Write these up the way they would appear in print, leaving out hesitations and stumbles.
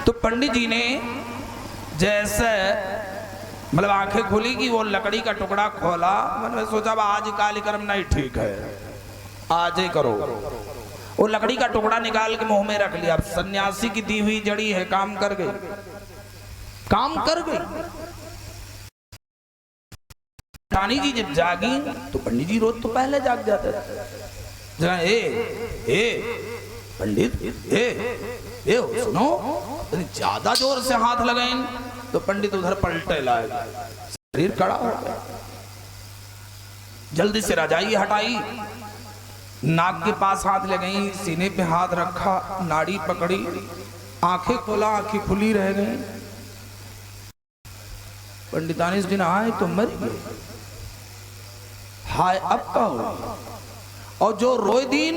तो पंडित जी ने जैसे मतलब आंखें खुली कि वो लकड़ी का टुकड़ा खोला, मैंने सोचा आज कार्यक्रम नहीं ठीक है, आज ही करो। वो लकड़ी का टुकड़ा निकाल के मुंह में रख लिया। अब सन्यासी की दी हुई जड़ी है, काम कर गई, काम कर गई। रानी जी जब जागी तो पंडित जी रोज तो पहले जाग जाते थे। ए पंडित ए सुनो, ज्यादा जोर से हाथ लगाए तो पंडित उधर पलटे लाए, शरीर कड़ा हो गया। जल्दी से रजाई हटाई, नाक के पास हाथ लगाई, सीने पे हाथ रखा, नाड़ी पकड़ी, आंखें खोला, आंखें खुली रह गई। पंडितानी इस दिन आए तो मर गए। हाय अब का हो, और जो रोए दिन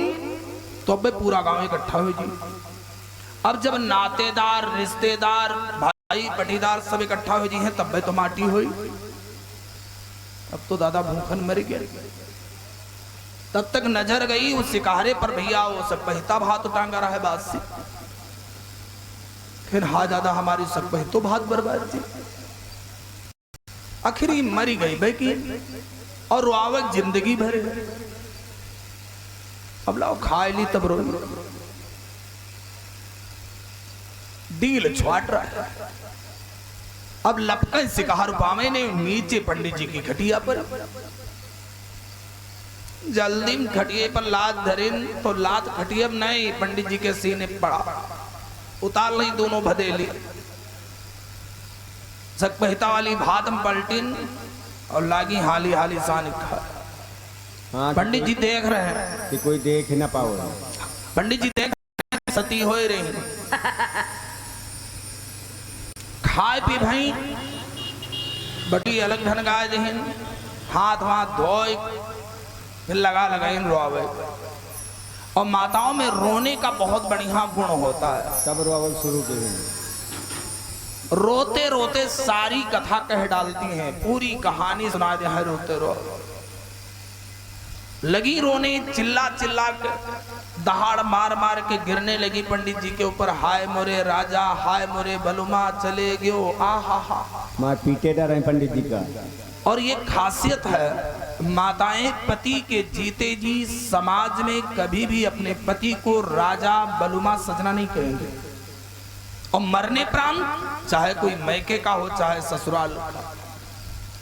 तो अब पूरा गांव इकट्ठा हुए जी। अब जब नातेदार रिश्तेदार भाई पटीदार सब इकट्ठा हुए जी हैं, तब तो माटी हुई। अब तो दादा भूखन मर गया। तब तक नजर गई उस सिकारे पर, भैया वो सब पहिता भात टांगा रहा है बात से। फिर हा दादा हमारी सब पहितो भात बर्बाद थी। आखिर मरी गई बेकी और रुआवत जिंदगी भर। अब लाओ खाए ली तब रो, डील छुआट रहा है। अब लपकन सिकहर पावे ने नीचे पंडित जी की खटिया पर, जल्दी में खटिए पर लात धरिन तो लात खटिया नहीं, पंडित जी के सीने पड़ा। उतार ली दोनों भदेली, सकपहिता वाली भात में पलटिन और लागी हाली हाली सान खा। हाँ, पंडित जी देख रहे हैं कि कोई देख ना पाओ। पंडित जी देख सती हो रही, खाए पी भाई बटी अलग ढन गाय दहीन, हाथ हाथ धोए, फिर लगा रोवे। और माताओं में रोने का बहुत बढ़िया गुण होता है। तब रोवल शुरू के रोते रोते सारी कथा कह डालती हैं, पूरी कहानी सुना दे है रोते रो। लगी रोने, चिल्ला चिल्ला के दहाड़ मार मार के गिरने लगी पंडित जी के ऊपर। हाय मोरे राजा, हाय मोरे बलुमा चले गयो, आ हा मार पीटे डर रहे पंडित जी का। और ये खासियत है, माताएं पति के जीते जी समाज में कभी भी अपने पति को राजा बलुमा सजना नहीं कहेंगे, और मरने प्रांत चाहे कोई मैके का हो चाहे ससुराल का।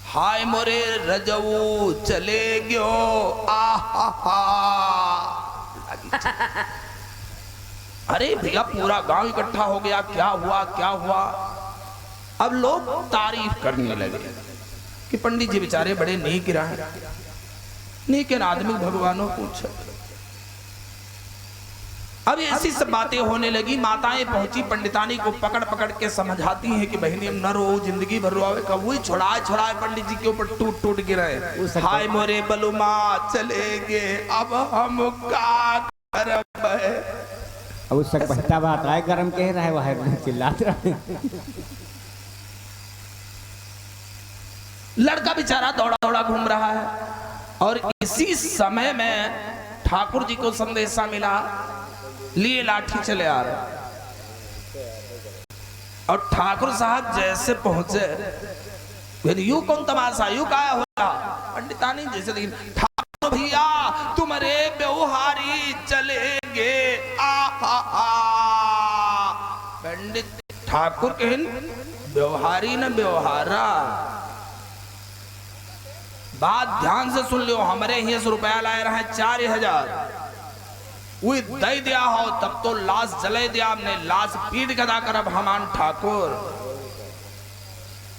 हाय मोरे रजऊ चले गयो, आहा। अरे भैया पूरा गांव इकट्ठा हो गया, क्या हुआ क्या हुआ। अब लोग तारीफ करने लगे कि पंडित जी बेचारे बड़े नेक रहे, नेक आदमी भगवानों पूछे। अब ऐसी सब बातें होने लगी। माताएं पहुंची, पंडितानी को पकड़ पकड़ के समझाती हैं कि बहनी न रो, जिंदगी भर रोवे। कब वही छुड़ाए छुड़ाए पंडित जी के ऊपर टूट टूट गिरे। हाय मोरे बलुमा चले गए, अब हम क्या करब है। अब उस सकपहिता बात आए गरम कह रहा है, वह चिल्लाते रहे। लड़का बेचारा दौड़ा दौड़ा घूम रहा है, और इसी समय में ठाकुर जी को संदेशा मिला, लिए लाठी चले आ रहे। और ठाकुर साहब जैसे पहुंचे, यू कौन तमाशा, यू क्या होगा। पंडितानी जैसे लेकिन ठाकुर भैया तुम्हारे व्यवहारी चले गे, पंडित ठाकुर कहन व्यवहारी न व्यवहारा। बात ध्यान से सुन लो, हमारे यहाँ से रुपया लाए रहे 4000, वो दे दिया हो तब तो लाश जले दिया हमने, लाश पीट गदा करब हमान ठाकुर।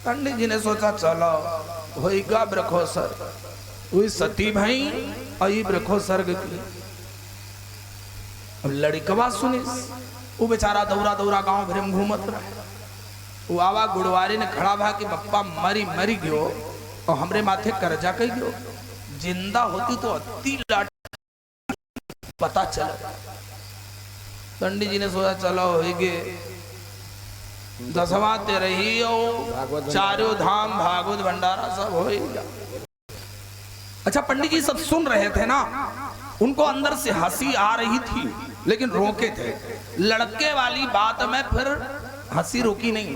पंडित जी ने सोचा चलो होगा ब्रखो सर, वही सती भाई आई ब्रखो सर्ग की। अब लड़कवा सुनिस, वो बेचारा दौरा दौरा गांव भर में घूमत रहे। वो आवा गुड़वारी ने खड़ा भा कि बप्पा मरी मरी गयो और हमरे माथे कर्जा कही गयो, जिंदा होती तो अति लाट पता चला। पंडित जी ने सोचा चलो होगे, दसवां तेरही हो, चारों धाम भागवत भंडारा सब हो गया। अच्छा पंडित जी सब सुन रहे थे ना, उनको अंदर से हंसी आ रही थी लेकिन रोके थे। लड़के वाली बात में फिर हंसी रुकी नहीं,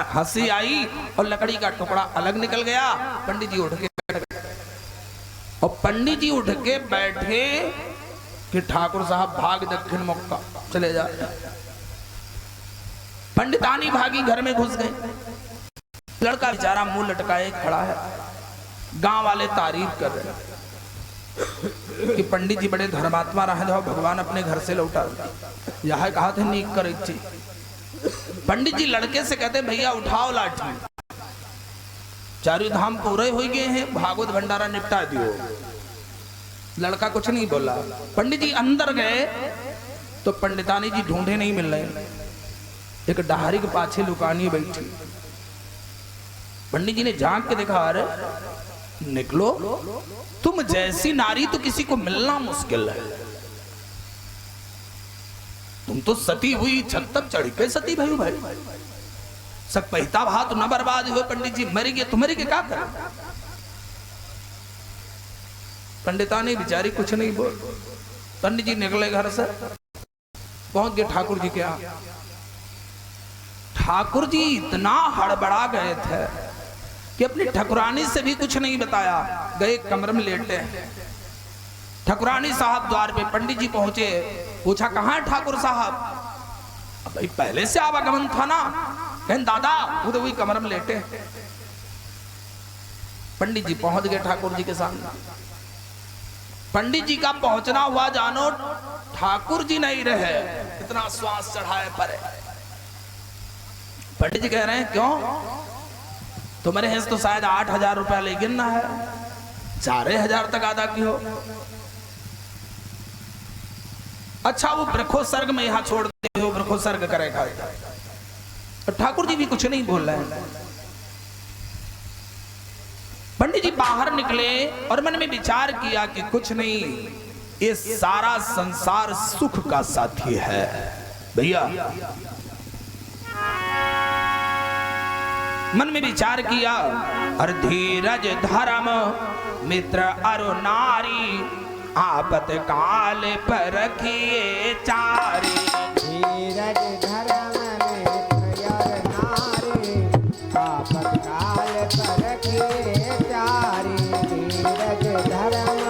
हंसी आई और लकड़ी का टुकड़ा अलग निकल गया। पंडित जी उठ के बैठ गए और पंडित जी उठ के बैठे कि ठाकुर साहब भाग दक्षिण मुख का चले जा। पंडितानी भागी घर में घुस गए। लड़का बेचारा मुंह लटकाए खड़ा है। गांव वाले तारीफ कर रहे कि पंडित जी बड़े धर्मात्मा रहे, जाओ भगवान अपने घर से लौटा। यह कहा थे नीक कर इच्छी। पंडित जी लड़के से कहते भैया उठाओ लाठी, चारों धाम पूरे हो गए हैं, भागवत भंडारा निपटा दियो। लड़का कुछ नहीं बोला। पंडित जी अंदर गए तो पंडितानी जी ढूंढे नहीं मिल रहे। एक डहारी के पाछे लुकानी बैठी। पंडित जी ने झांक के देखा, अरे निकलो, तुम जैसी नारी तो किसी को मिलना मुश्किल है। तुम तो सती हुई छत तक चढ़ के सती भाई सक पहिता भात न बर्बाद हुए। पंडित जी मर गए तो मर गए, क्या कर। पंडितानी बेचारी कुछ नहीं बोल। पंडित जी निकले घर से, पहुंच गए ठाकुर जी के यहाँ। ठाकुर जी इतना हड़बड़ा गए थे कि अपनी ठकुरानी से भी कुछ नहीं बताया। गए कमरे में लेटे। ठकुरानी साहब द्वार पे, पंडित जी पहुंचे, पूछा कहां है ठाकुर साहब। अब भाई पहले से आवागमन था ना। कहें दादा वो तो वही कमरे में लेटे। पंडित जी पहुंच गए ठाकुर जी के सामने। पंडित जी का पहुंचना हुआ जानो, ठाकुर जी नहीं रहे। इतना श्वास चढ़ाए परे। पंडित जी कह रहे हैं क्यों, तुम्हारे हिस्से तो शायद 8,000 रुपया ले गिनना है, 4,000 तक अदा की हो। अच्छा वो वृखो सर्ग में यहां छोड़ दे हो, वृखो सर्ग करेगा। ठाकुर जी भी कुछ नहीं बोल रहे हैं। पंडित जी बाहर निकले और मन में विचार किया कि कुछ नहीं, ये सारा संसार सुख का साथी है भैया। मन में विचार किया, और धीरज धर्म मित्र अरु नारी, आपत काल पर रखिए चारी। धीरज धर्म मित्र अरु नारी, आपत काल पर रखिए चारी। धीरज धर्म।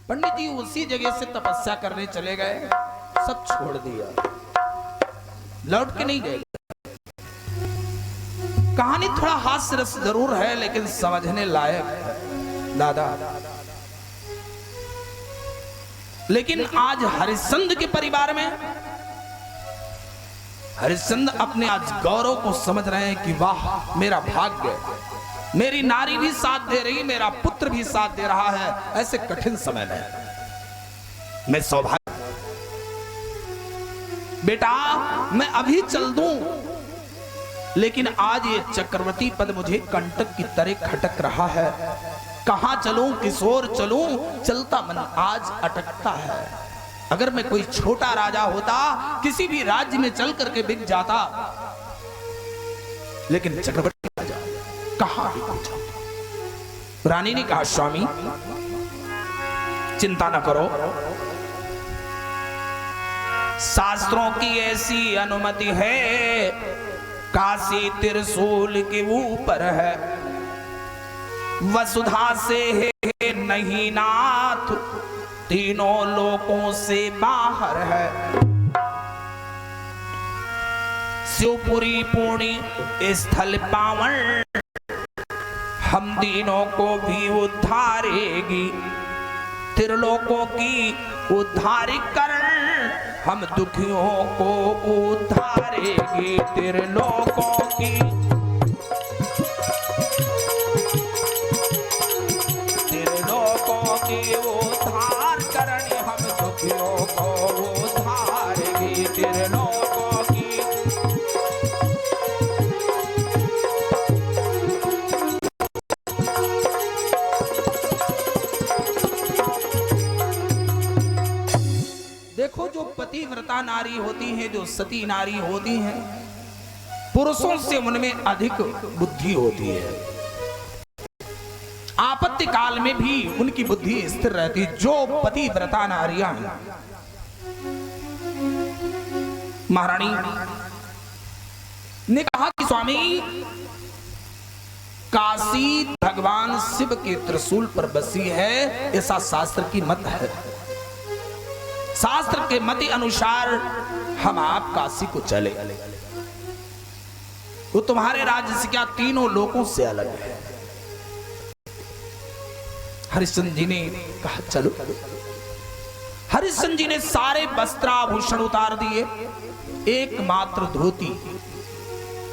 पंडित जी उसी जगह से तपस्या करने चले गए, सब छोड़ दिया, लौट के नहीं गए। कहानी थोड़ा हास्य रस जरूर है लेकिन समझने लायक है दादा। लेकिन आज हरिश्चंद्र के परिवार में हरिश्चंद्र अपने आज गौरव को समझ रहे हैं कि वाह मेरा भाग्य, मेरी नारी भी साथ दे रही, मेरा पुत्र भी साथ दे रहा है। ऐसे कठिन समय में मैं सौभाग्य। बेटा मैं अभी चल दूं, लेकिन आज ये चक्रवर्ती पद मुझे कंटक की तरह खटक रहा है। कहां चलूं, किस ओर चलूं, चलता मन आज अटकता है। अगर मैं कोई छोटा राजा होता, किसी भी राज्य में चल करके बिक जाता, लेकिन चक्रवर्ती राजा कहां भी पहुंचा। रानी ने कहा स्वामी चिंता न करो, शास्त्रों की ऐसी अनुमति है, काशी त्रिशूल के ऊपर है, वसुधा से है नहीं नाथ, तीनों लोकों से बाहर है। शिवपुरी पुण्य स्थल पावन, हम तीनों को भी उद्धारेगी। त्रिलोकों की उद्धारिकरण, हम दुखियों को उद्धारेगी। त्रिलोकों की उद्धार करण, हम दुखियों को उद्धारेगी। त्रिलोकों की देखो जो पतिव्रता नारी होती हैं, जो सती नारी होती हैं, पुरुषों से उनमें अधिक बुद्धि होती है। आपत्ति काल में भी उनकी बुद्धि स्थिर रहती, जो पतिव्रता नारियां हैं। महारानी ने कहा कि स्वामी, काशी भगवान शिव के त्रिशूल पर बसी है, ऐसा शास्त्र की मत है। शास्त्र के मत अनुसार हम आप काशी को चले, वो तुम्हारे राज्य से क्या तीनों लोगों से अलग है। हरिश्चंद्र जी ने कहा चलो। हरिश्चंद्र जी ने सारे वस्त्राभूषण उतार दिए, एकमात्र धोती,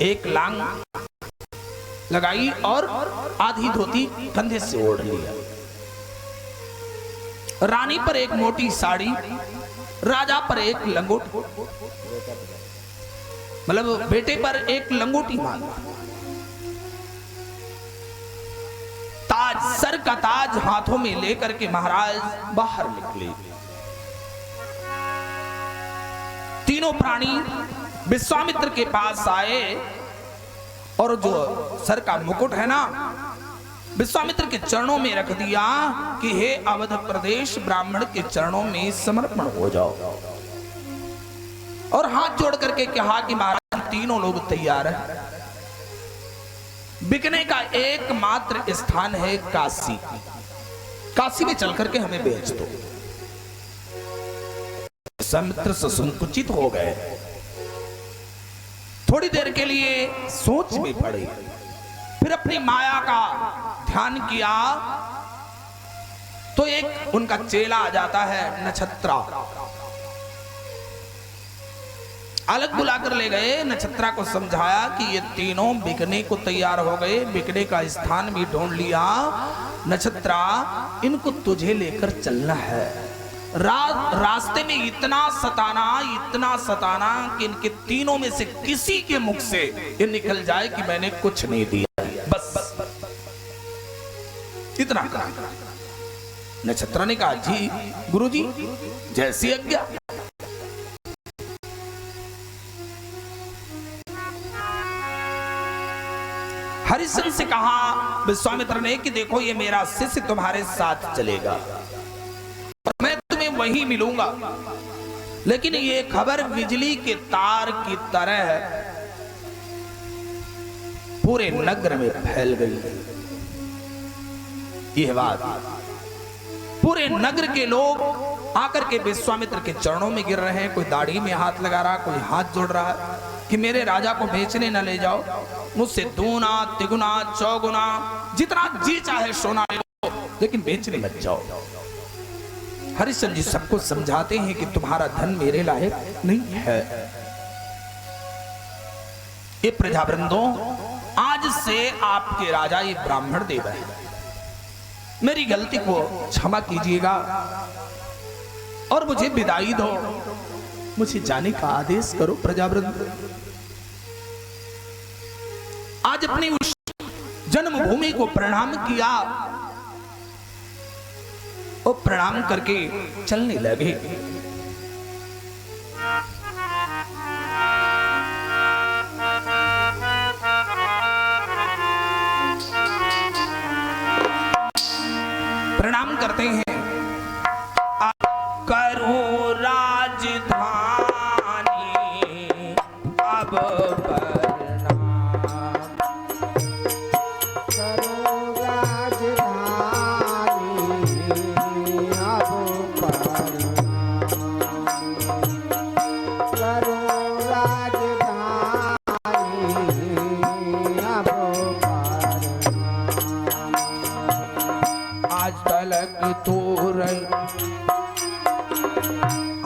एक लांग लगाई और आधी धोती कंधे से ओढ़ लिया। रानी पर एक मोटी साड़ी, राजा पर एक लंगोटी, मतलब बेटे पर एक लंगोटी माला, ताज, सर का ताज हाथों में लेकर के महाराज बाहर निकले। तीनों प्राणी विश्वामित्र के पास आए और जो सर का मुकुट है ना, विश्वामित्र के चरणों में रख दिया कि हे अवध प्रदेश ब्राह्मण के चरणों में समर्पण हो जाओ। और हाथ जोड़ करके कहा कि महाराज तीनों लोग तैयार हैं, बिकने का एकमात्र स्थान है काशी, काशी में चल करके हमें बेच दो। विश्वामित्र संकुचित हो गए, थोड़ी देर के लिए सोच में पड़े, फिर अपनी माया का ध्यान किया तो एक उनका चेला आ जाता है, नक्षत्रा। अलग बुलाकर ले गए, नक्षत्रा को समझाया कि ये तीनों बिकने को तैयार हो गए, बिकने का स्थान भी ढूंढ लिया। नक्षत्रा, इनको तुझे लेकर चलना है। रास्ते में इतना सताना कि इनके तीनों में से किसी के मुख से ये निकल जाए कि मैंने कुछ नहीं दिया, बस इतना कहा। नक्षत्रा ने कहा जी गुरुजी, जैसी आज्ञा। हरिश्चंद्र से कहा विश्वामित्र ने कि देखो ये मेरा शिष्य तुम्हारे साथ चलेगा और मैं तुम्हें वहीं मिलूंगा, लेकिन ये खबर बिजली के तार की तरह पूरे नगर में फैल गई। यह बात पूरे नगर के लोग आकर के विश्वामित्र के चरणों में गिर रहे हैं, कोई दाढ़ी में हाथ लगा रहा, कोई हाथ जोड़ रहा है कि मेरे राजा को बेचने न ले जाओ, मुझसे दूना तिगुना चौगुना जितना जी चाहे सोना ले लो, लेकिन बेचने मत जाओ। हरिश्चंद्र जी सबको समझाते हैं कि तुम्हारा धन मेरे लायक नहीं है। ये प्रजावृंदों, आज से आपके राजा ये ब्राह्मण देव है, मेरी गलती को क्षमा कीजिएगा और मुझे विदाई दो, मुझे जाने का आदेश करो। प्रजावृंद, आज अपनी उस जन्मभूमि को प्रणाम किया और प्रणाम करके चलने लगे। प्रणाम करते हैं, करो राजधानी अब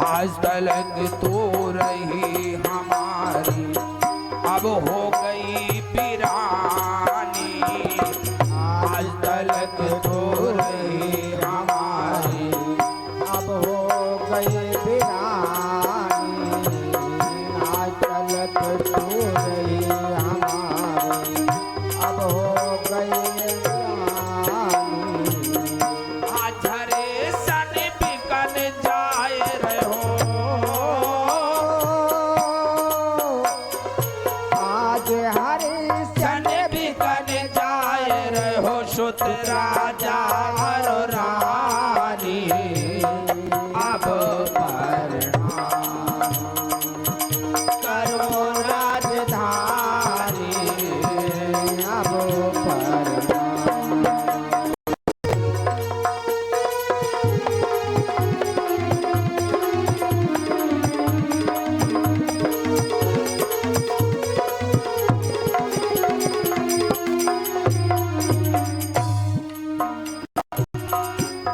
आज तलक तो रही हमारी, अब हो गई पिरानी। आज तलक तो रही हमारी, अब हो गई पिरानी। आज तलक तो रही हमारी, अब हो गई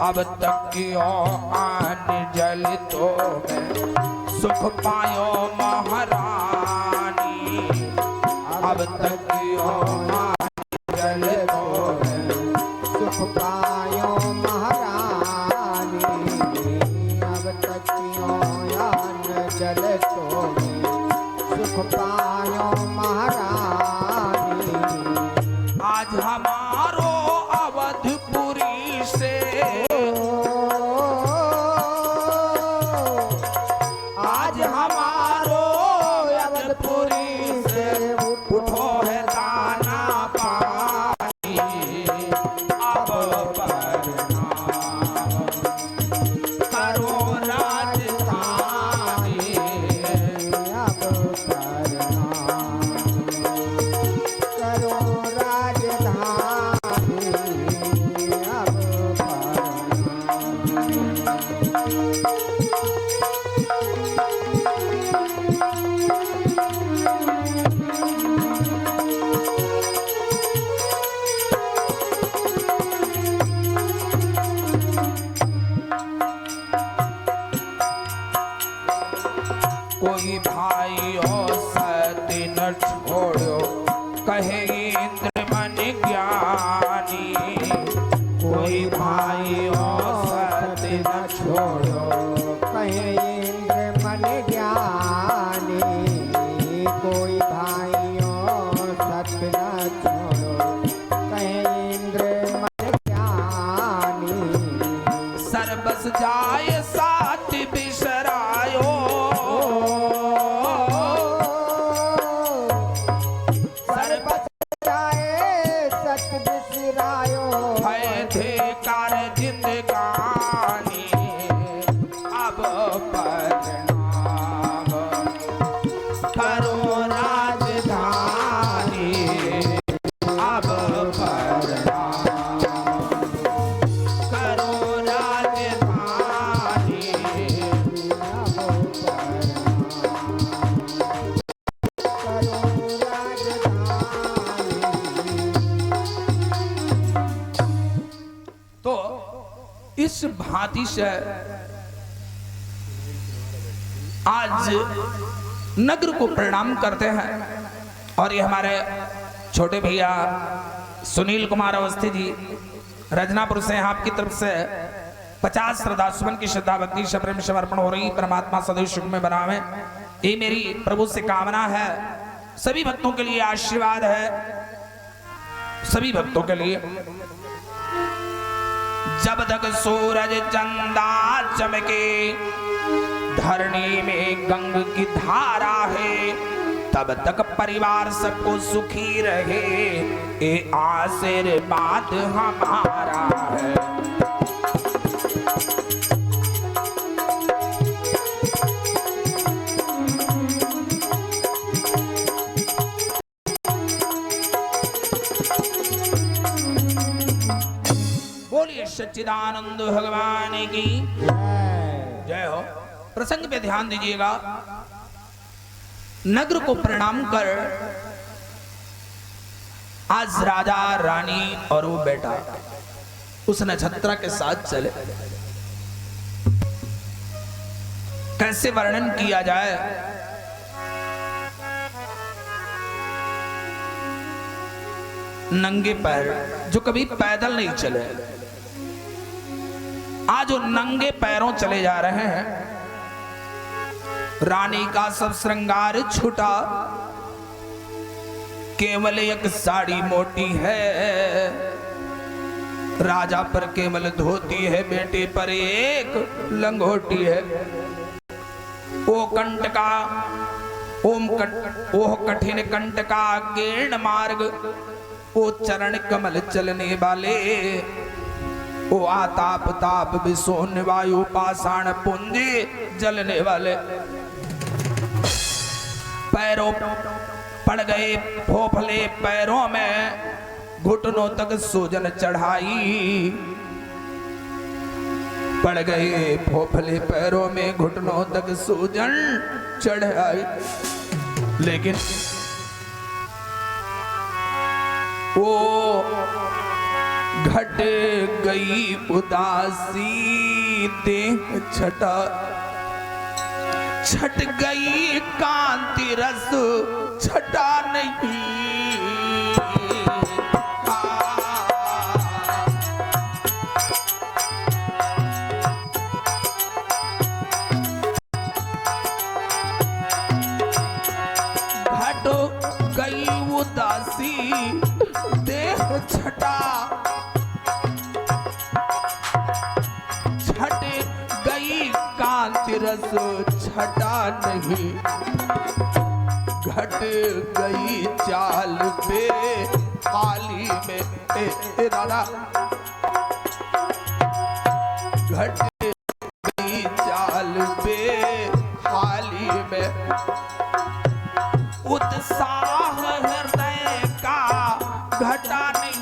अब तक क्यों आन जल तो मैं सुख पायो महारानी। अब तक क्यों आन जल तो मैं सुख पायो महारानी। अब तक क्यों आन जल तो मैं सुख पायो महारानी। आज हमारो अवधपुरी से आज हमारो अवधपुरी से उठो है दाना पानी। अब प्रणाम करो राजधानी। अब प्रणाम करो राजधानी। अब कोई भाई और सती न छोड़ो कहे इंद्र मन ज्ञानी। कोई भाई और सती न छोड़ो कहे इंद्र मन ज्ञानी। कोई भाइयों सत्य न छोड़ो कहे इंद्र मन ज्ञानी। सर्वस जाय साथ बिसरायो। सर्वस जाए सत्य बिसरायो। है धिकार जिंदगानी। अब प्रणाम करो राजधानी। अब प्रणाम करो राजधानी। तो इस भांति से आज नगर को प्रणाम करते हैं। और ये हमारे छोटे भैया सुनील कुमार अवस्थी जी रजनापुर से आपकी तरफ से 50 श्रद्धा सुमन की श्रद्धा भक्ति से प्रेम समर्पण हो रही। परमात्मा सदैव सुख में बनावे, ये मेरी प्रभु से कामना है। सभी भक्तों के लिए आशीर्वाद है, सभी भक्तों के लिए। जब तक सूरज चंदा चमके धरणी में गंग की धारा है, तब तक परिवार सबको सुखी रहे, ये आशीर्वाद हमारा है। बोलिए सच्चिदानंद भगवान की जय हो। प्रसंग पे ध्यान दीजिएगा। नगर को प्रणाम कर आज राजा रानी और वो बेटा उस नक्षत्रा के साथ चले। कैसे वर्णन किया जाए। नंगे पैर, जो कभी पैदल नहीं चले, आज वो नंगे पैरों चले जा रहे हैं। रानी का सब श्रृंगार छूटा, केवल एक साड़ी मोटी है। राजा पर केवल धोती है, बेटे पर एक लंगोटी है। ओ कंट का ओह कठिन कंट का कीर्ण मार्ग, ओ चरण कमल चलने वाले, ओ आताप ताप विसोन वायु पाषाण पुंजी जलने वाले। पैरों पड़ गए फोफले पैरों में, घुटनों तक सूजन चढ़ाई। पड़ गए फोफले पैरों में, घुटनों तक सूजन चढ़ाई। लेकिन वो घट गई उदासी देह छटा, छट गई कांति रस छटा नहीं। घट गई उदासी देह छटा, छट गई कांति रस छटा नहीं। घट गई चाल पे हाली में राधा, घट गई चाल पे हाली में। उत्साह हृदय का घटा नहीं।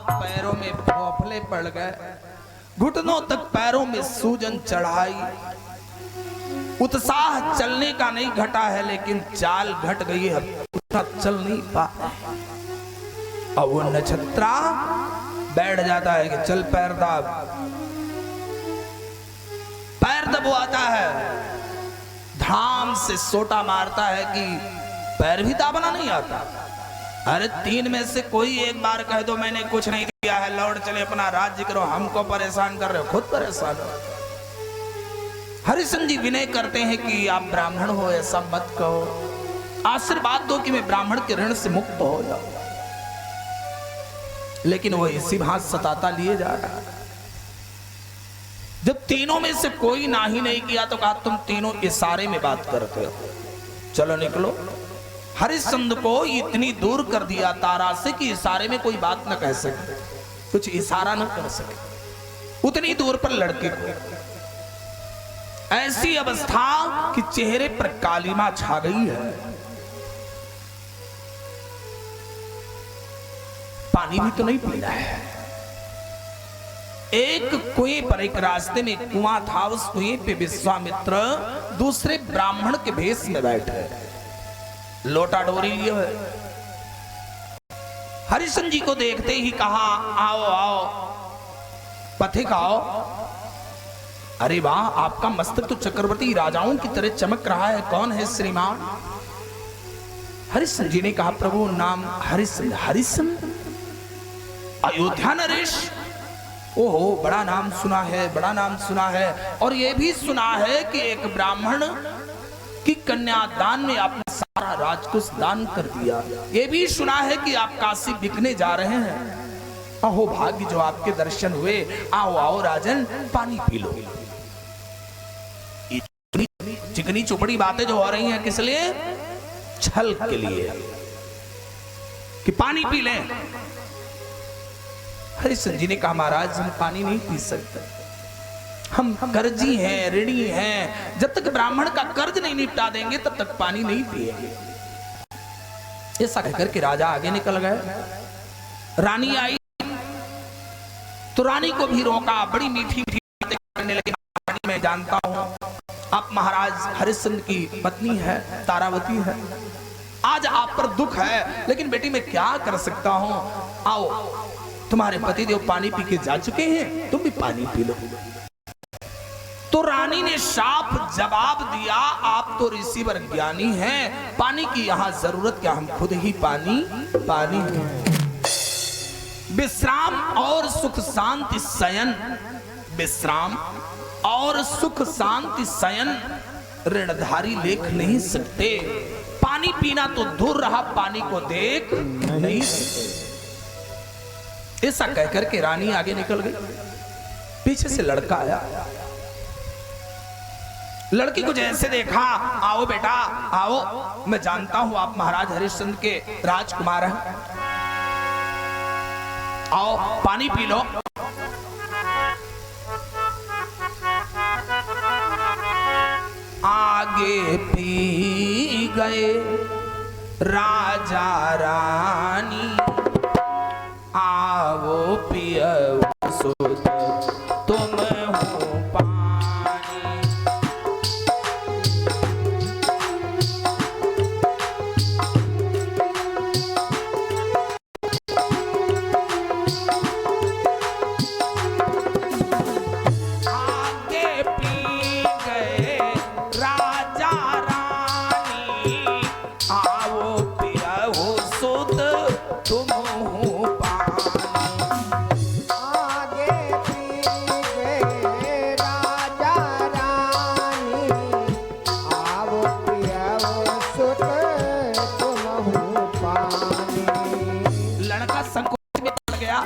पैरों में फोफले पड़ गए, घुटनों तक पैरों में सूजन चढ़ाई। उत्साह चलने का नहीं घटा है, लेकिन चाल घट गई है, उतना चल नहीं पा। अब वो नक्षत्रा बैठ जाता है कि चल पैर दाब, पैर दबवाता है, धाम से सोटा मारता है कि पैर भी दाबना नहीं आता। अरे तीन में से कोई एक बार कह दो मैंने कुछ नहीं किया है, लौट चले अपना राज्य करो, हमको परेशान कर रहे हो, खुद परेशान हो। हरिश्चंद्र जी विनय करते हैं कि आप ब्राह्मण हो, ऐसा मत कहो, आशीर्वाद दो कि मैं ब्राह्मण के ऋण से मुक्त हो जाऊं। लेकिन वो इसी भांति सताता लिए जा रहा है। जब तीनों में से कोई ना ही नहीं किया तो कहा तुम तीनों इशारे में बात करते हो, चलो निकलो। हरिश्चंद्र को इतनी दूर कर दिया तारा से कि इशारे में कोई बात न कह सके, कुछ इशारा न कर सके। उतनी दूर पर लड़के को ऐसी अवस्था कि चेहरे पर कालिमा छा गई है। पानी भी तो नहीं पीना है। एक कुएं पर, एक रास्ते में कुआं था, उस कुएं पे विश्वामित्र दूसरे ब्राह्मण के भेष में बैठे, लोटा डोरी लिए हुए। हरिश्चंद्र जी को देखते ही कहा आओ आओ पथिक आओ। अरे वाह, आपका मस्तक तो चक्रवर्ती राजाओं की तरह चमक रहा है, कौन है श्रीमान? हरिश्चंद्र जी ने कहा प्रभु नाम हरिश्चंद्र। हरिश्चंद्र अयोध्या नरेश, ओहो बड़ा नाम सुना है, बड़ा नाम सुना है। और यह भी सुना है कि एक ब्राह्मण की कन्यादान में आपने सारा राजकुश दान कर दिया। ये भी सुना है कि आप काशी बिकने जा रहे हैं। अहो भाग्य जो आपके दर्शन हुए। आओ आओ राजन, पानी पी लो। चिकनी चुपड़ी बातें जो हो रही हैं किस लिए? छल के लिए कि पानी पी लें। हरिश्चंद्र जी ने कहा महाराज हम पानी नहीं पी सकते, हम कर्जी हैं, ऋणी हैं, जब तक ब्राह्मण का कर्ज नहीं निपटा देंगे तब तक पानी नहीं पिएंगे। ऐसा कहकर के राजा आगे निकल गए। रानी आई तो रानी को भी रोका, बड़ी मीठी मीठी बातें करने लगी। मैं जानता हूं आप महाराज हरिश्चंद्र की पत्नी है, तारावती है, आज आप पर दुख है, लेकिन बेटी मैं क्या कर सकता हूं। आओ तुम्हारे पतिदेव पानी पी के जा चुके हैं, तुम भी पानी पी लो। तो रानी ने साफ जवाब दिया आप तो ऋषिवर ज्ञानी हैं, पानी की यहां जरूरत क्या, हम खुद ही पानी विश्राम और सुख शांति शयन, विश्राम और सुख शांति शयन ऋणधारी लेख नहीं सकते। पानी पीना तो दूर रहा, पानी को देख नहीं सकते। ऐसा कहकर के रानी आगे निकल गई। पीछे से लड़का आया, लड़की को जैसे देखा, आओ बेटा आओ, मैं जानता हूं आप महाराज हरिश्चंद्र के राजकुमार हैं। आओ पानी पी लो। आगे पी गए राजा रानी, आओ पियो सुध तुम हो पानी। आगे पी गए राजा रानी, आओ पियो सुध तुम हो पानी। आगे पी गए राजा रानी, आओ पियो सुध तुम हो पानी। लड़का संकोच में पड़ गया,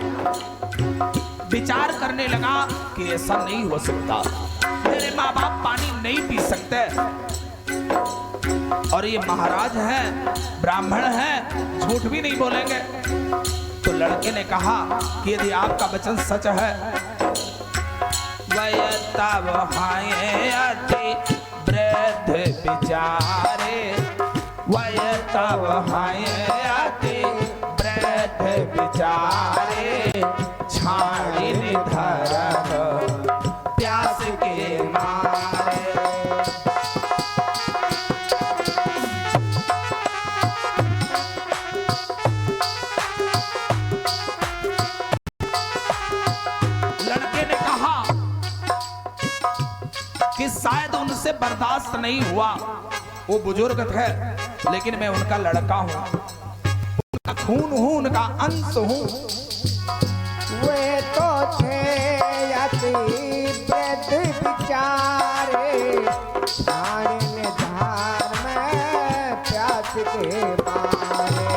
विचार करने लगा कि ऐसा नहीं हो सकता, मेरे माँ बाप पानी नहीं पी सकते, और ये महाराज हैं, ब्राह्मण हैं, झूठ भी नहीं बोलेंगे। तो लड़के ने कहा कि यदि आपका वचन सच है, वह तब हाय अति वृद्ध विचारे, वह तब हाय अति वृद्ध विचारे, छाड़ी निधर प्यास के मारे। लड़के ने कहा कि शायद उनसे बर्दाश्त नहीं हुआ, वो बुजुर्ग थे लेकिन मैं उनका लड़का हूं, उनका खून हूं, उनका अंश हूं। वे तो थे अति वृद्ध विचारे, छाड़े धार में प्यास के मारे।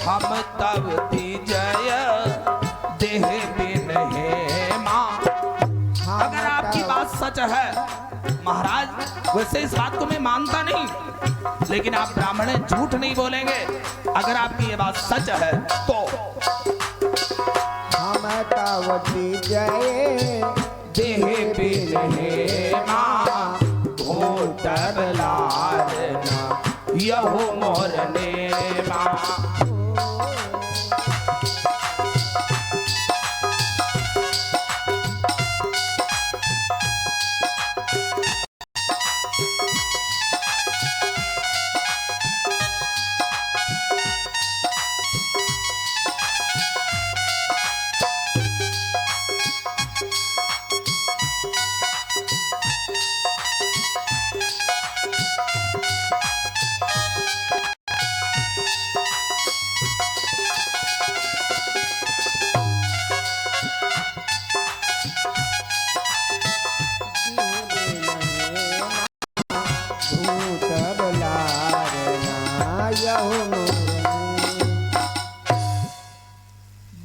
हम तब दीजय देह बिन है माँ। अगर आपकी बात सच है महाराज, वैसे इस बात को मैं मानता नहीं, लेकिन आप ब्राह्मण हैं, झूठ नहीं बोलेंगे। अगर आपकी ये बात सच है तो हम तब दीजय देह बिन है माँ, घोटर लारना यहो मोरने माँ।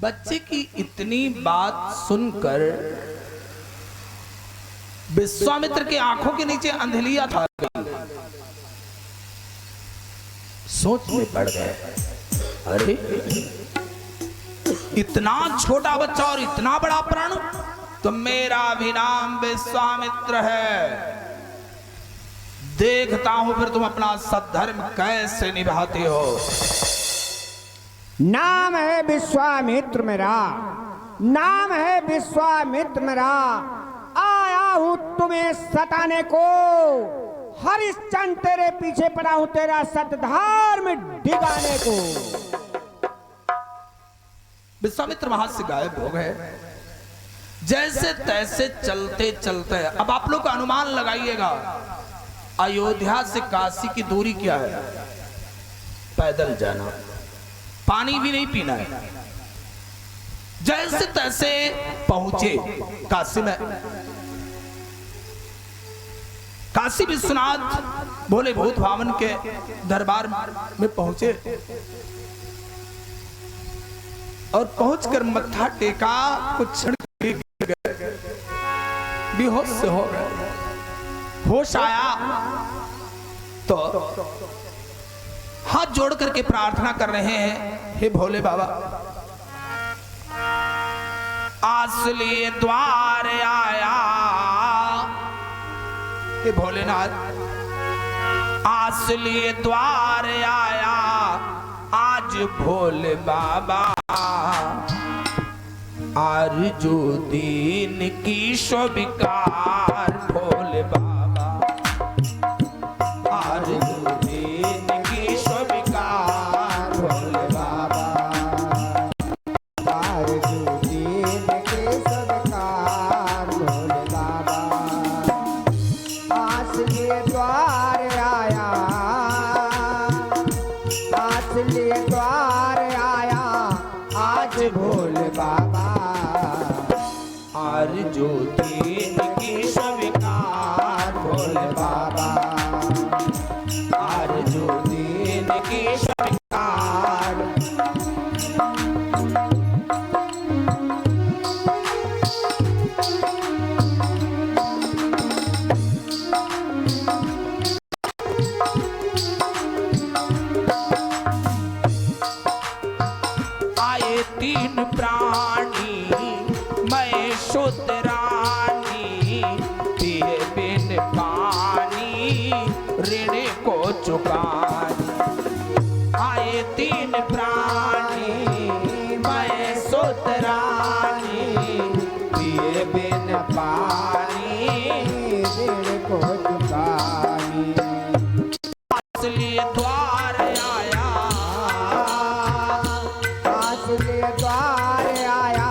बच्चे की इतनी बात सुनकर विश्वामित्र के आंखों के नीचे अंधेलियां था गई। सोच में पड़ गए, अरे इतना छोटा बच्चा और इतना बड़ा प्राण, तो मेरा भी नाम विश्वामित्र है, देखता हूं फिर तुम अपना सद्धर्म कैसे निभाते हो। नाम है विश्वामित्र मेरा, नाम है विश्वामित्र मेरा, आया हूं तुम्हें सताने को, हरिश्चंद्र तेरे पीछे पड़ा हूं तेरा सतधर्म डिगाने को। विश्वामित्र वहां से गायब हो गए। जैसे तैसे चलते चलते, अब आप लोग अनुमान लगाइएगा, अयोध्या से काशी की दूरी क्या है? पैदल जाना, पानी भी नहीं पीना है। जैसे तैसे पहुंचे काशी में। काशी विश्वनाथ भोले भूत भावन के दरबार में पहुंचे और पहुंचकर मत्था टेका, कुछ क्षण गिर गए, बेहोश से हो गए। होश आया तो हाथ जोड़ करके प्रार्थना कर रहे हैं, हे भोले बाबा आस लिए द्वार आया। हे भोलेनाथ, आस लिए द्वार आया आज भोले बाबा, आरजू दीन की स्वीकार भोले बाबा, आरजू दीन की स्वीकार भोले बाबा, आरजू दीन के सत्कार भोले बाबा। आस लिए द्वार आया, आस लिए द्वार आया आज भोले बाबा, आरजू दीन की स्वीकार भोले बाबा, आरजू दीन की स्वीकार। आए तीन प्राणी मैं शुद्ध रानी, पिए बिन पानी ऋण को चुकानी। आए तीन प्राणी मैं शुद्ध रानी, पिए बिन पानी ऋण को चुकानी। आस लिए द्वार आया, आस लिए द्वार आया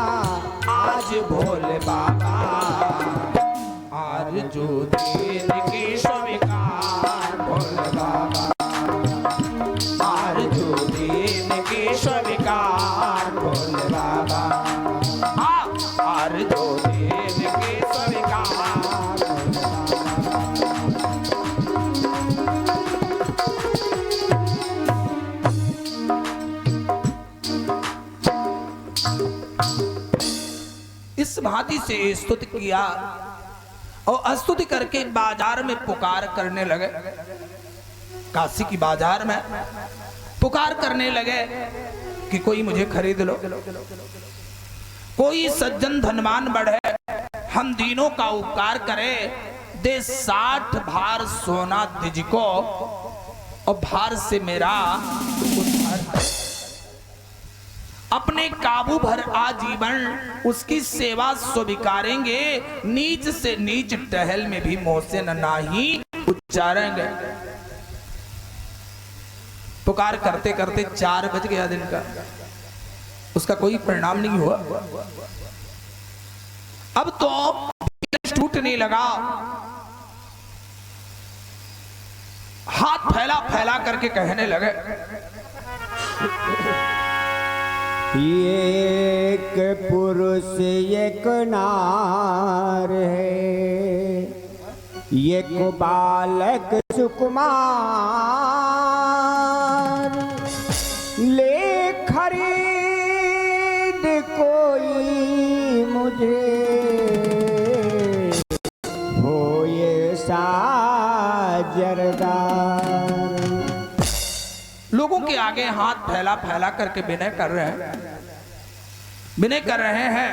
आज भोले बाबा, आरजू दीन की स्वीकार भोले बाबा, आरजू दीन की स्वीकार भोले बाबा, आरजू दीन की स्वीकार। इस भांति से स्तुति किया और स्तुति करके बाजार में पुकार करने लगे। काशी की बाजार में पुकार करने लगे कि कोई मुझे खरीद लो, कोई सज्जन धनवान बढ़े, हम दीनों का उपकार करे, दे 60 भार सोना तुझको और भार से मेरा उद्धार, अपने काबू भर आजीवन उसकी सेवा स्वीकारेंगे, नीच से नीच टहल में भी मोह से न नाही उच्चारेंगे। पुकार करते करते 4 बज गया दिन का, उसका कोई परिणाम नहीं हुआ। अब तो टूटने लगा, हाथ फैला फैला करके कहने लगे, एक पुरुष एक नार है, एक बालक सुकुमार, ले खरीद कोई मुझे, हो ये साजरदार। लोगों के आगे हाथ फैला फैला करके विनय कर रहे हैं, विनय कर रहे हैं।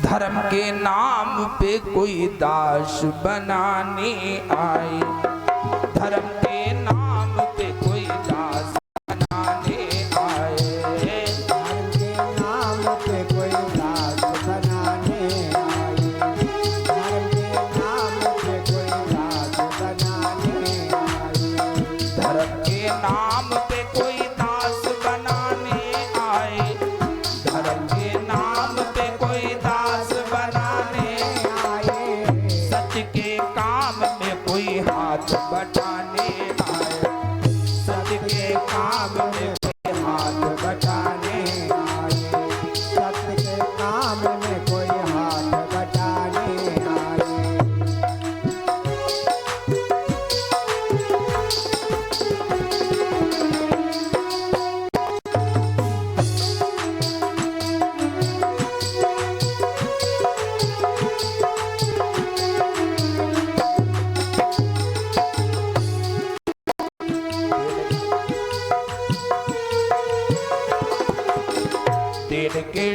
धर्म के नाम पे कोई दास बनाने आए, धर्म के नाम पे कोई दास बनाने आए, धर्म के नाम पे कोई दास बनाने आए, धर्म के नाम पे कोई दास बनाने आए, धर्म के नाम पे कोई दास बनाने आए, धर्म के नाम पे कोई दास बनाने आए, सच के काम में कोई हाथ बटाने आए, सच के काम में कोई हाथ बटाने आए, सत्य के काम में कोई हाथ बटाने आए।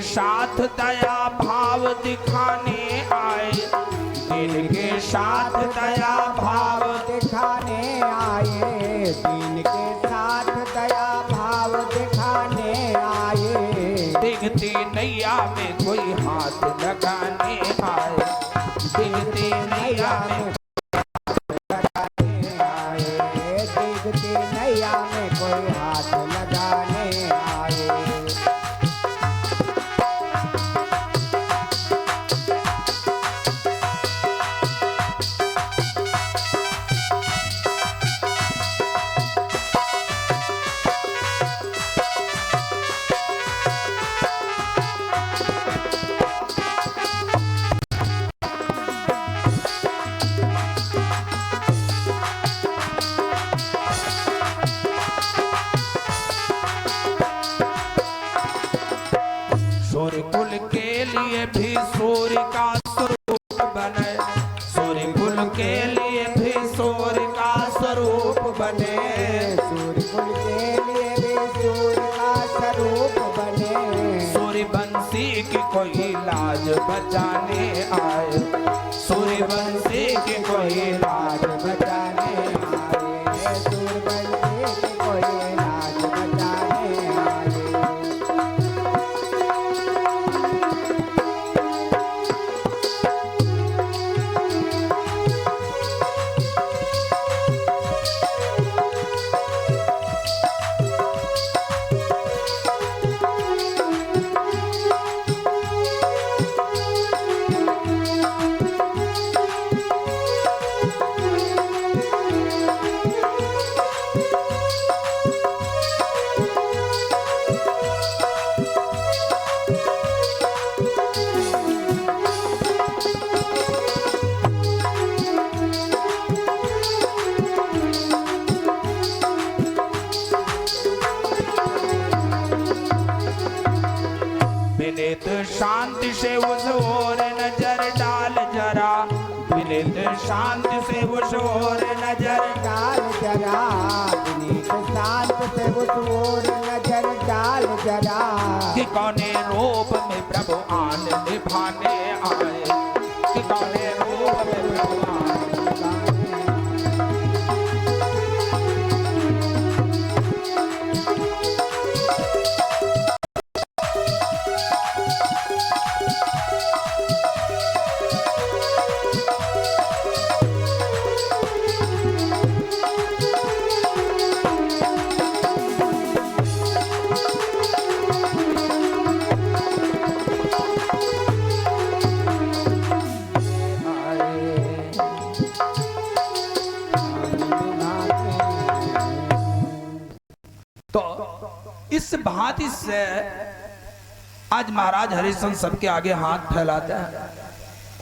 साथ दया भाव दिखाने आए, दीन के साथ दया भाव दिखाने आए, दीन के साथ दया भाव दिखाने आए। देखते नैया में कोई हाथ लगाने आए, देखते नैया में देखते नैया में कोई हाथ लगाने आए। सूर्य कुल के लिए भी सूर्य का स्वरूप बने, सूर्य कुल के लिए भी सूर्य का स्वरूप बने, सूर्य कुल के लिए भी सूर्य का स्वरूप बने। सूर्य वंशी की कोई लाज बचाने आए, सूर्य वंशी की कोई लाज बचाने आए, सूर्य वंशी की कोई लाज बचाने आए। विनीत शांति से उस ओर नजर डाल जरा, विनीत शांति से उस ओर नजर डाल जरा, विनीत शांत से उस ओर नजर डाल जरा। कि कौने रूप में प्रभु आन निभाने आए, कि कौने रूप में प्रभु आन इस भांति से आज महाराज हरिश्चंद्र सबके आगे हाथ फैलाते हैं,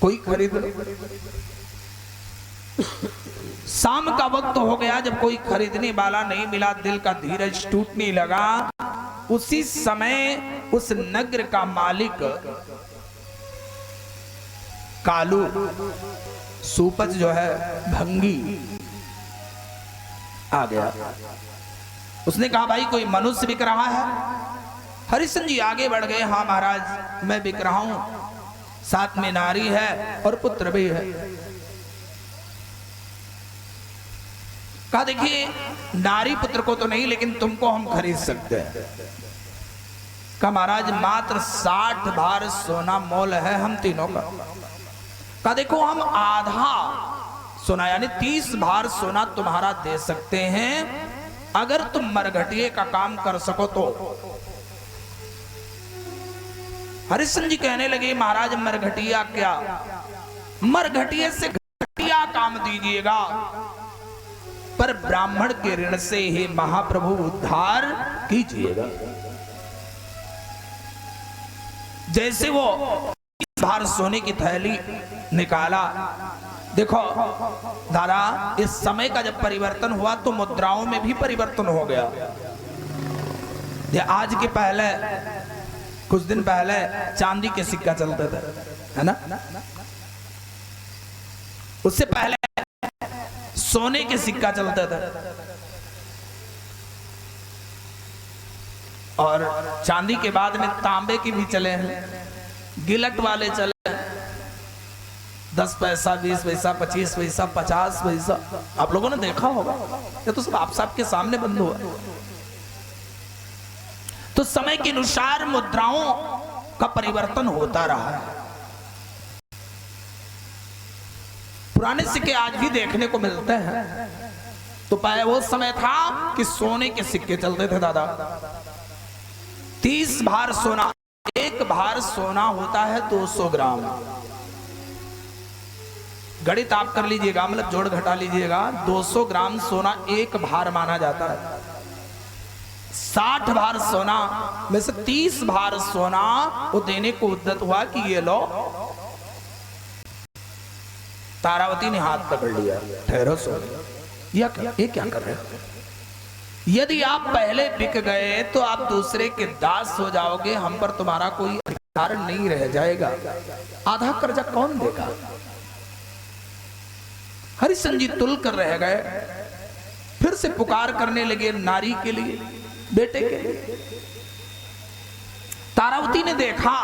कोई खरीद लो। शाम का वक्त हो गया, जब कोई खरीदने वाला नहीं मिला, दिल का धीरज टूटने लगा। उसी समय उस नगर का मालिक कालू सूपच जो है भंगी आ गया। उसने कहा भाई कोई मनुष्य बिक रहा है? हरिश्चंद्र जी आगे बढ़ गए, हाँ महाराज मैं बिक रहा हूं, साथ में नारी है और पुत्र भी है। कहा देखिए नारी पुत्र को तो नहीं, लेकिन तुमको हम खरीद सकते हैं। कहा महाराज मात्र 60 भार सोना मोल है हम तीनों का। कहा देखो हम आधा सोना यानी 30 भार सोना तुम्हारा दे सकते हैं, अगर तुम मरघटिए का काम कर सको तो। हरिश्चंद्र जी कहने लगे महाराज मरघटिया क्या, मरघटिए से घटिया काम दीजिएगा, पर ब्राह्मण के ऋण से ही महाप्रभु उद्धार कीजिएगा। जैसे वो भार सोने की थैली निकाला, देखो दादा इस समय का जब परिवर्तन हुआ तो मुद्राओं में भी परिवर्तन हो गया। ये आज के पहले कुछ दिन पहले चांदी के सिक्का चलता था, है ना, उससे पहले सोने के सिक्का चलता था। और चांदी के बाद में तांबे की भी चले हैं, गिलट वाले चले, 10 पैसा, 20 पैसा, 25 पैसा, 50 पैसा, आप लोगों ने देखा होगा। ये तो सब आप सबके सामने बंद हुआ। तो समय के अनुसार मुद्राओं का परिवर्तन होता रहा है। पुराने सिक्के आज भी देखने को मिलते हैं। तो पहले वो समय था कि सोने के सिक्के चलते थे दादा। 30 भार सोना, एक भार सोना होता है 200 ग्राम। गणित आप कर लीजिएगा, मतलब जोड़ घटा लीजिएगा। 200 ग्राम सोना एक भार माना जाता है। 60 भार सोना में से 30 भार सोना वो देने को उद्यत हुआ कि ये लो। तारावती ने हाथ पकड़ लिया, ठहरो सोने, ये क्या कर रहे हो? यदि आप पहले बिक गए तो आप दूसरे के दास हो जाओगे, हम पर तुम्हारा कोई अधिकार नहीं रह जाएगा। आधा कर्जा कौन देगा? हरिश्चंद्र जी तुल कर रह गए, फिर से पुकार करने लगे नारी के लिए, बेटे के लिए। तारावती ने देखा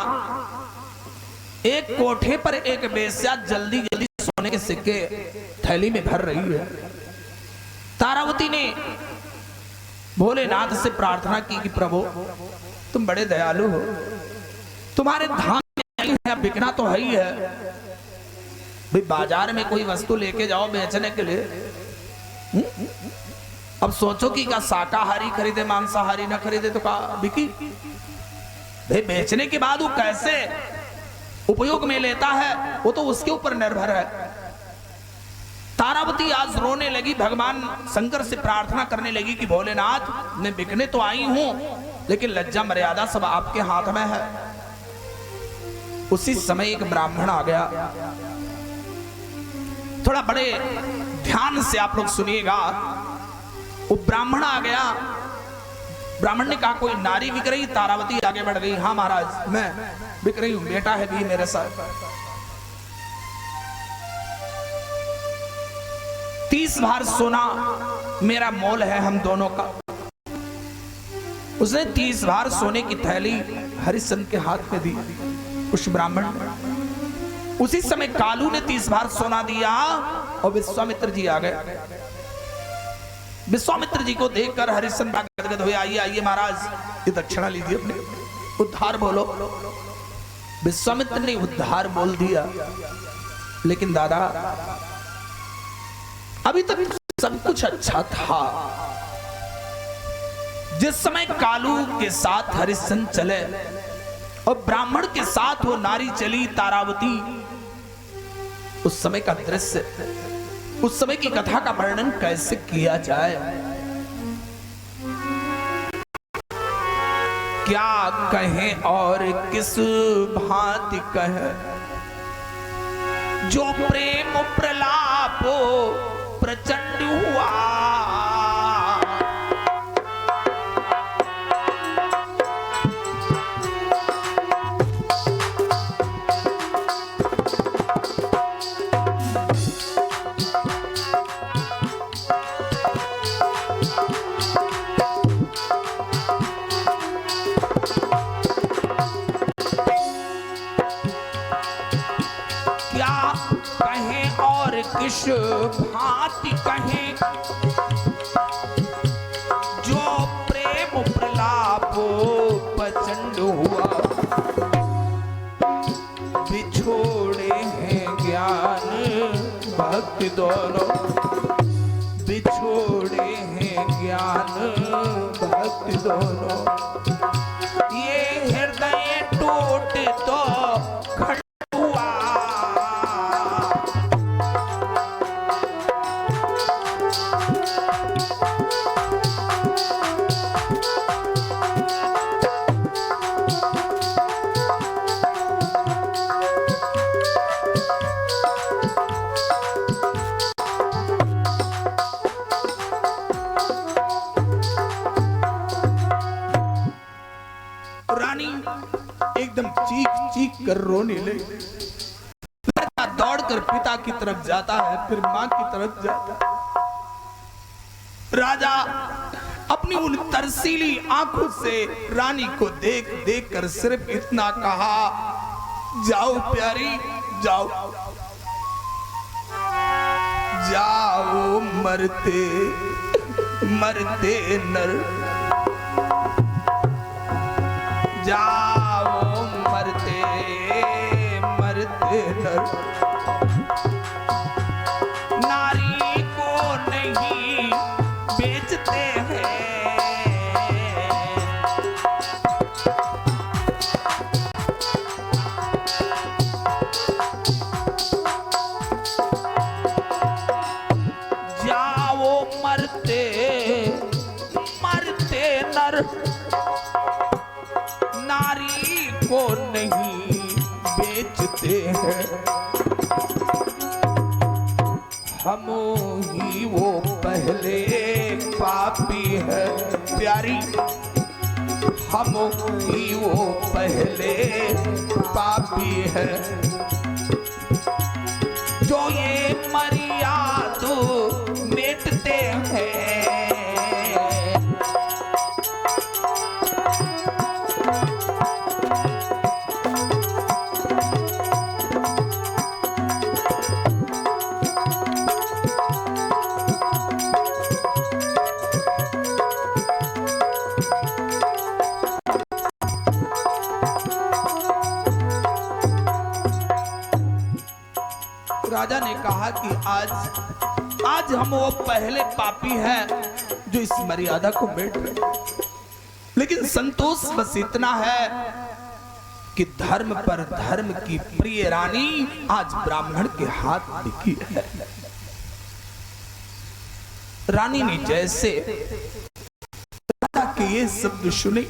एक कोठे पर एक बेश्या जल्दी जल्दी सोने के सिक्के थैली में भर रही है। तारावती ने भोलेनाथ से प्रार्थना की कि प्रभु तुम बड़े दयालु हो, तुम्हारे धाम में है, बिकना तो है ही है भाई। बाजार में कोई वस्तु लेके जाओ बेचने के लिए, अब सोचो कि क्या शाकाहारी खरीदे मांसाहारी ना खरीदे तो का बिकी भाई। बेचने के बाद वो कैसे उपयोग में लेता है वो तो उसके ऊपर निर्भर है। तारावती आज रोने लगी, भगवान शंकर से प्रार्थना करने लगी कि भोलेनाथ मैं बिकने तो आई हूं लेकिन लज्जा मर्यादा सब आपके हाथ में है। उसी समय एक ब्राह्मण आ गया, थोड़ा बड़े ध्यान से आप लोग सुनिएगा। वो ब्राह्मण आ गया, ब्राह्मण ने कहा कोई नारी बिक रही? तारावती आगे बढ़ गई, हाँ महाराज मैं बिक रही हूं, बेटा है भी मेरे साथ। 30 भार सोना मेरा मोल है हम दोनों का। उसने 30 भार सोने की थैली हरिश्चंद्र के हाथ में दी उस ब्राह्मण। उसी समय कालू ने 30 भार सोना दिया और विश्वामित्र जी आ गए। विश्वामित्र जी को देखकर हरिश्चंद्र गदगद हुए, आइए आइए महाराज ये दक्षिणा लीजिए, अपने उद्धार बोलो। विश्वामित्र ने उद्धार बोल दिया, लेकिन दादा अभी तक सब कुछ अच्छा था। जिस समय कालू के साथ हरिश्चंद्र चले और ब्राह्मण के साथ वो नारी चली तारावती, उस समय का दृश्य, उस समय की कथा का वर्णन कैसे किया जाए? क्या कहें और किस भांति कहे, जो प्रेम प्रलापो प्रचंड हुआ। किस भांति कहें, जो प्रेम प्रलापो प्रचंड हुआ। बिछोड़े हैं ज्ञान भक्ति दोनों, बिछोड़े हैं ज्ञान भक्ति दोनों। ये हृदय टूट तो खट हुआ। एकदम चीख चीख कर रोने लगे। लड़का दौड़कर पिता की तरफ जाता है, फिर मां की तरफ जाता है। राजा अपनी उन तरसीली आंखों से रानी को देख देख कर सिर्फ इतना कहा, जाओ प्यारी जाओ, जाओ मरते मरते नर, जाओ मरते मरते नर, नारी को नहीं बेचते हैं। जाओ मरते मरते नर, नारी को नहीं बेचते हैं। हम ही वो पहले पापी है प्यारी, हम ही वो पहले पापी है, जो ये मर्यादा मिटते हैं। राजा ने कहा कि आज हम वो पहले पापी हैं जो इस मर्यादा को मिट रहे, लेकिन संतोष बस इतना है कि धर्म पर धर्म की प्रिय रानी आज ब्राह्मण के हाथ लिखी है। रानी ने जैसे राजा के ये शब्द सुने,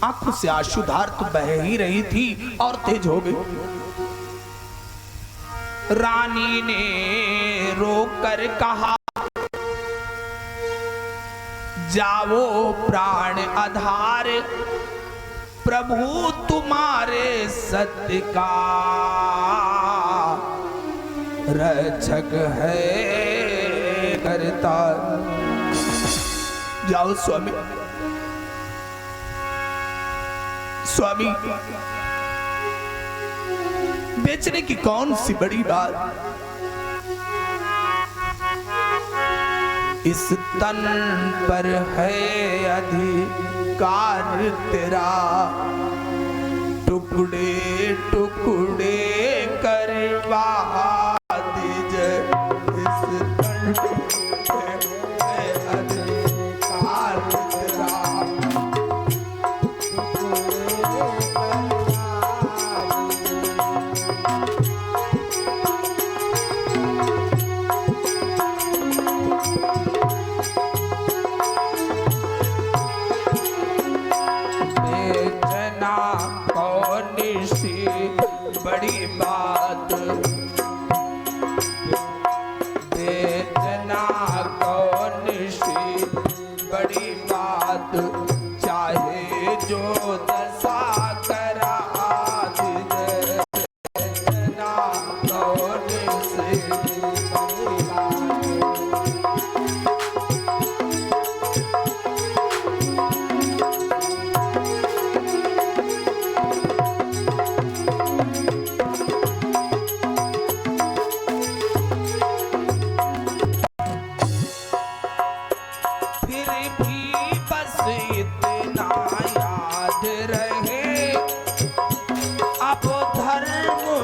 आंखों से आंसुधार तो बह ही रही थी और तेज हो गई। रानी ने रोकर कहा, जाओ प्राण आधार, प्रभु तुम्हारे सत्य का रक्षक है करतार। जाओ स्वामी, स्वामी बेचने की कौन सी बड़ी बात, इस तन पर है अधिकार तेरा, टुकड़े टुकड़े करवा दीजिए, इस तन पर है अधिकार तेरा। बड़ी बात बेचना कौन सी बड़ी बात, चाहे जो दशा करा दीजिए, बेचना कौन सी बड़ी बात।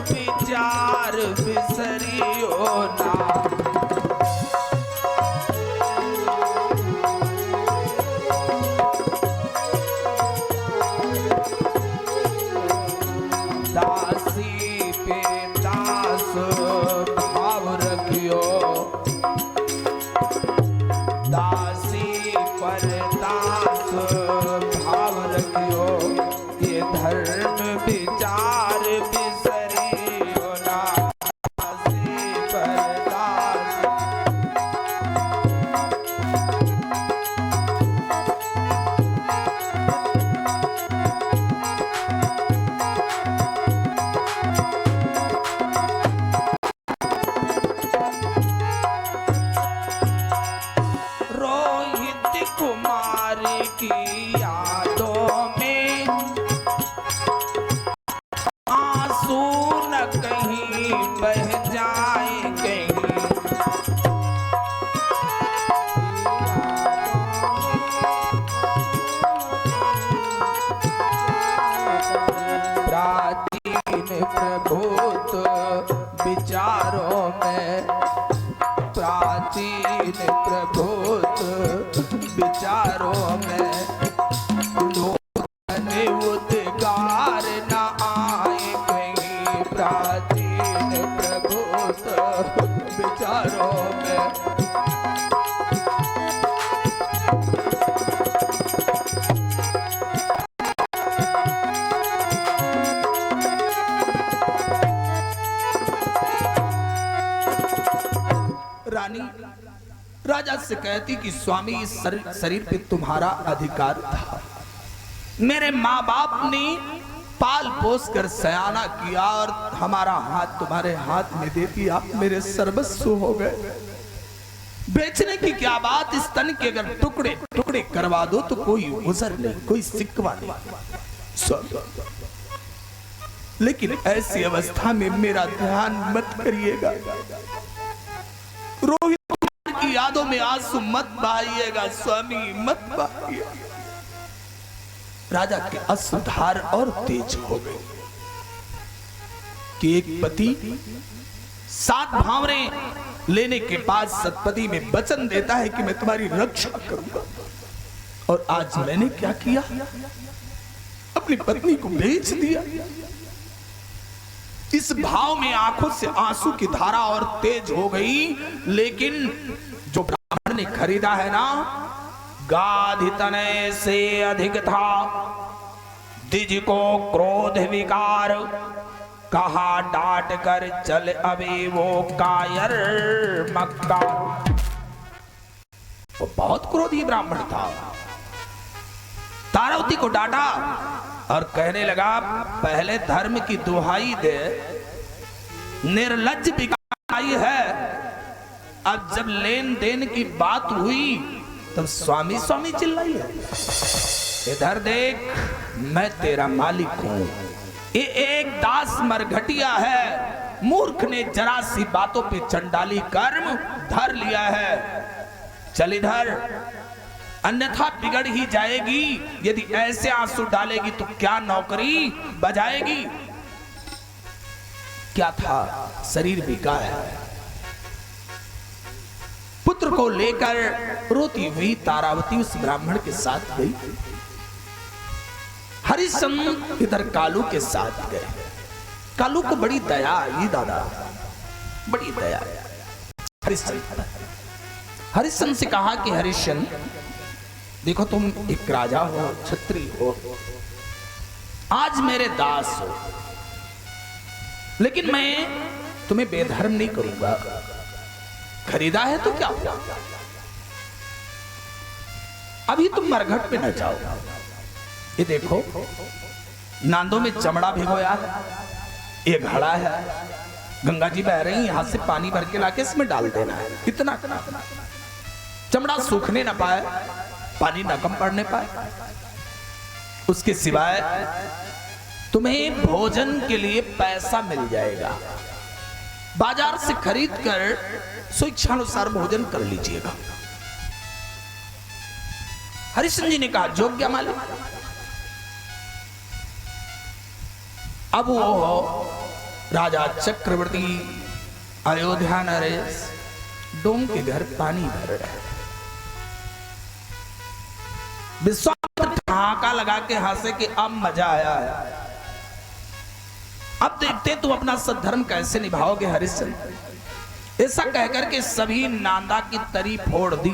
विचार बिसरियो ना, दासी पे दास भाव रखियो, दासी पर दास भाव रखियो, ये धर्म विचार बिसरियो ना, दासी पर दास। रोहित कुमार विचारों में लोग उद्गार न आए कहीं प्राचीन प्रभुत विचारों में। रानी राजा से कहती कि स्वामी इस शरीर पे तुम्हारा अधिकार था, मेरे माँ बाप ने पाल पोस कर सयाना किया और हमारा हाथ तुम्हारे हाथ में देती आप मेरे सर्वस्व हो गए। बेचने की क्या बात, इस तन के अगर टुकड़े टुकड़े करवा दो तो कोई गुजर नहीं, कोई सिकवा नहीं। लेकिन ऐसी अवस्था में मेरा ध्यान मत करिएगा, रोहित कुमार की यादों में आंसू मत बहाइएगा स्वामी, मत बहाइए। राजा के अश्रुधार और तेज हो गए कि एक पति 7 भावरे लेने के बाद सतपति में वचन देता है कि मैं तुम्हारी रक्षा करूंगा, और आज मैंने क्या किया, अपनी पत्नी को बेच दिया। इस भाव में आंखों से आंसू की धारा और तेज हो गई। लेकिन जो ब्राह्मण ने खरीदा है ना, गाधि तनय से अधिक था, द्विज को क्रोध विकार, कहा डांट कर चल अभी वो कायर मक्का। वो बहुत क्रोधी ब्राह्मण था, तारावती को डांटा और कहने लगा पहले धर्म की दुहाई दे, निर्लज्ज बिकाई है। अब जब लेन देन की बात हुई तब स्वामी स्वामी चिल्लाई है। इधर देख, मैं तेरा मालिक हूं, ये एक दास मरघटिया है, मूर्ख ने जरा सी बातों पे चंडाली कर्म धर लिया है। चल इधर, अन्यथा बिगड़ ही जाएगी। यदि ऐसे आंसू डालेगी तो क्या नौकरी बजाएगी। क्या था, शरीर बिका है। पुत्र को लेकर रोती हुई तारावती उस ब्राह्मण के साथ गई। हरिश्चंद्र इधर कालू के साथ गए। कालू को बड़ी दया आई दादा, बड़ी दया। हरिश्चंद्र से कहा कि हरिश्चंद्र देखो, तुम एक राजा हो, क्षत्रिय हो, आज मेरे दास हो, लेकिन मैं तुम्हें बेधर्म नहीं करूंगा। खरीदा है तो क्या हुआ, अभी तुम मरघट पे न जाओ। ये देखो, नांदों में चमड़ा भिगोया है, ये घड़ा है, गंगा जी बह रही, यहां से पानी भर के लाके इसमें डाल देना है। इतना चमड़ा सूखने ना पाए, पानी न कम पड़ने पाए। उसके सिवाय तुम्हें भोजन के लिए पैसा मिल जाएगा, बाजार से खरीद कर स्वेच्छानुसार भोजन कर लीजिएगा। हरिश्चंद्र जी ने कहा योग्य मालिक। अब वो राजा चक्रवर्ती अयोध्या नरेश डोम के घर पानी भर रहे हैं। विश्वामित्र ठहाका लगा के हंसे कि अब मजा आया है, अब देखते तुम अपना सद्धर्म कैसे निभाओगे हरिश्चंद्र। ऐसा कहकर के सभी नांदा की तरी फोड़ दी।